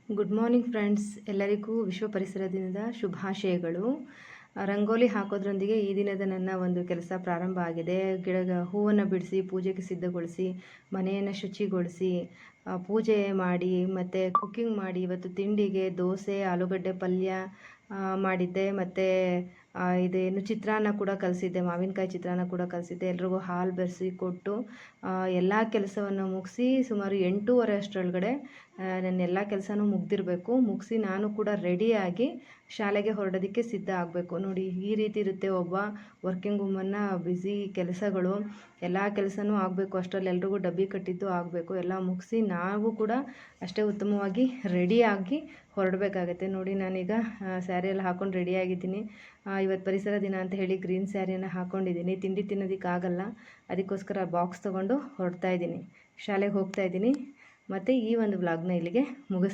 Good morning friends, ಎಲ್ಲರಿಗೂ ವಿಶ್ವ ಪರಿಸರ ದಿನದ ಶುಭಾಶಯಗಳು. ರಂಗೋಲಿ ಹಾಕೋದ್ರೊಂದಿಗೆ ಈ ದಿನದ ನನ್ನ ಒಂದು ಕೆಲಸ ಪ್ರಾರಂಭ ಆಗಿದೆ. ಹೂವನ್ನು ಬಿಡಿಸಿ ಪೂಜೆಗೆ ಸಿದ್ಧಗೊಳಿಸಿ ಮನೆಯನ್ನು ಶುಚಿಗೊಳಿಸಿ ಪೂಜೆ ಮಾಡಿ ಮತ್ತು ಕುಕ್ಕಿಂಗ್ ಮಾಡಿ ಇವತ್ತು ತಿಂಡಿಗೆ ದೋಸೆ ಆಲೂಗಡ್ಡೆ ಪಲ್ಯ ಮಾಡಿದ್ದೆ. ಮತ್ತು ಇದೇನು ಚಿತ್ರಾನ್ನ ಕೂಡ ಕಲಿಸಿದ್ದೆ, ಮಾವಿನಕಾಯಿ ಚಿತ್ರಾನ್ನ ಕೂಡ ಕಲಿಸಿದ್ದೆ. ಎಲ್ರಿಗೂ ಹಾಲು ಬೆರೆಸಿ ಕೊಟ್ಟು ಎಲ್ಲ ಕೆಲಸವನ್ನು ಮುಗಿಸಿ ಸುಮಾರು 8:30 ಅಷ್ಟರೊಳಗಡೆ ನನ್ನ ಎಲ್ಲ ಕೆಲಸನೂ ಮುಗಿಸಿ ನಾನು ಕೂಡ ರೆಡಿಯಾಗಿ ಶಾಲೆಗೆ ಹೊರಡೋದಕ್ಕೆ ಸಿದ್ಧ ಆಗಬೇಕು. ನೋಡಿ, ಈ ರೀತಿ ಇರುತ್ತೆ ಒಬ್ಬ ವರ್ಕಿಂಗ್ ವುಮನ್ನ ಬ್ಯುಸಿ ಕೆಲಸಗಳು. ಎಲ್ಲ ಕೆಲಸನೂ ಆಗಬೇಕು, ಅಷ್ಟರಲ್ಲಿ ಎಲ್ರಿಗೂ ಡಬ್ಬಿ ಕಟ್ಟಿದ್ದು ಆಗಬೇಕು. ಎಲ್ಲ ಮುಗಿಸಿ ನಾವು ಕೂಡ ಅಷ್ಟೇ ಉತ್ತಮವಾಗಿ ರೆಡಿಯಾಗಿ ಹೊರಡಬೇಕಾಗತ್ತೆ. ನೋಡಿ, ನಾನೀಗ ಸ್ಯಾರಿ ಎಲ್ಲ ಹಾಕ್ಕೊಂಡು ರೆಡಿಯಾಗಿದ್ದೀನಿ. ಇವತ್ತು ಪರಿಸರ ದಿನ ಅಂತ ಹೇಳಿ ಗ್ರೀನ್ ಸ್ಯಾರಿಯನ್ನು ಹಾಕ್ಕೊಂಡಿದ್ದೀನಿ. ತಿಂಡಿ ತಿನ್ನೋದಕ್ಕಾಗಲ್ಲ, ಅದಕ್ಕೋಸ್ಕರ ಬಾಕ್ಸ್ ತೊಗೊಂಡು ಹೊರಡ್ತಾ ಇದ್ದೀನಿ, ಶಾಲೆಗೆ ಹೋಗ್ತಾ ಇದ್ದೀನಿ. ಮತ್ತು ಈ ಒಂದು ವ್ಲಾಗ್ನ ಇಲ್ಲಿಗೆ ಮುಗಿಸ್ತೀನಿ.